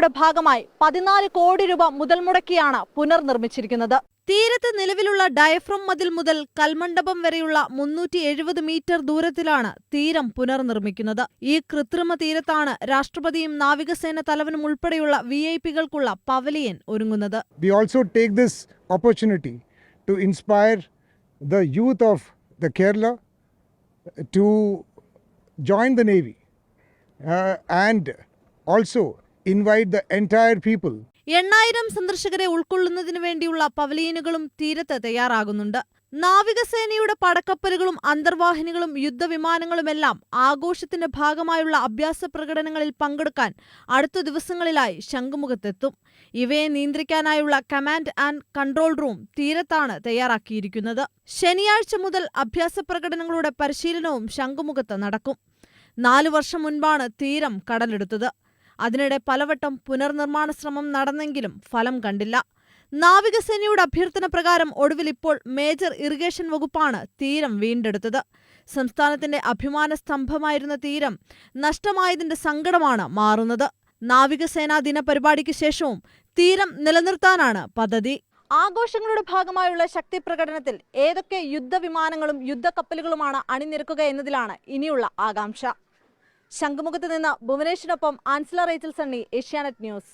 പദ്ധതിയുടെ ഭാഗമായി 14 കോടി രൂപ മുതൽ മുടക്കിയാണ് പുനർനിർമ്മിച്ചിരിക്കുന്നത്. തീരത്ത് നിലവിലുള്ള ഡയഫ്രം മതിൽ മുതൽ കൽമണ്ഡപം വരെയുള്ള 370 മീറ്റർ ദൂരത്തിലാണ് തീരം പുനർനിർമ്മിക്കുന്നത്. ഈ കൃത്രിമ തീരത്താണ് രാഷ്ട്രപതിയും നാവികസേന തലവനും ഉൾപ്പെടെയുള്ള വിഐപികൾക്കുള്ള പവലിയൻ ഒരുങ്ങുന്നത്. We also take this opportunity to inspire the youth of the Kerala to join the Navy and also invite the entire people. 8000 സന്ദർശകരെ ഉൾക്കൊള്ളുന്നതിന് വേണ്ടിയുള്ള പവലിയനുകളും തീരത്ത് തയ്യാറാകുന്നുണ്ട്. നാവികസേനയുടെ പടക്കപ്പലുകളും അന്തർവാഹിനികളും യുദ്ധവിമാനങ്ങളുമെല്ലാം ആഘോഷത്തിന്റെ ഭാഗമായുള്ള അഭ്യാസ പ്രകടനങ്ങളിൽ പങ്കെടുക്കാൻ അടുത്ത ദിവസങ്ങളിലായി ശംഖുമുഖത്തെത്തും. ഇവയെ നിയന്ത്രിക്കാനായുള്ള കമാൻഡ് ആൻഡ് കൺട്രോൾ റൂം തീരത്താണ് തയ്യാറാക്കിയിരിക്കുന്നത്. ശനിയാഴ്ച മുതൽ അഭ്യാസ പ്രകടനങ്ങളുടെ പരിശീലനവും ശംഖുമുഖത്ത് നടക്കും. 4 വർഷം മുൻപാണ് തീരം കടലെടുത്തത്. അതിനിടെ പലവട്ടം പുനർനിർമ്മാണ ശ്രമം നടന്നെങ്കിലും ഫലം കണ്ടില്ല. നാവികസേനയുടെ അഭ്യർത്ഥന പ്രകാരം ഒടുവിൽ ഇപ്പോൾ മേജർ ഇറിഗേഷൻ വകുപ്പാണ് തീരം വീണ്ടെടുത്തത്. സംസ്ഥാനത്തിന്റെ അഭിമാന സ്തംഭമായിരുന്ന തീരം നഷ്ടമായതിന്റെ സങ്കടമാണ് മാറുന്നത്. നാവികസേനാ ദിന പരിപാടിക്ക് ശേഷവും തീരം നിലനിർത്താനാണ് പദ്ധതി. ആഘോഷങ്ങളുടെ ഭാഗമായുള്ള ശക്തി പ്രകടനത്തിൽ ഏതൊക്കെ യുദ്ധവിമാനങ്ങളും യുദ്ധക്കപ്പലുകളുമാണ് അണിനിരക്കുക എന്നതിലാണ് ഇനിയുള്ള ആകാംക്ഷ. ശംഖുമുഖത്ത് നിന്ന് ഭുവനേഷിനൊപ്പം ആൻസില റേച്ചൽ സണ്ണി, ഏഷ്യാനെറ്റ് ന്യൂസ്.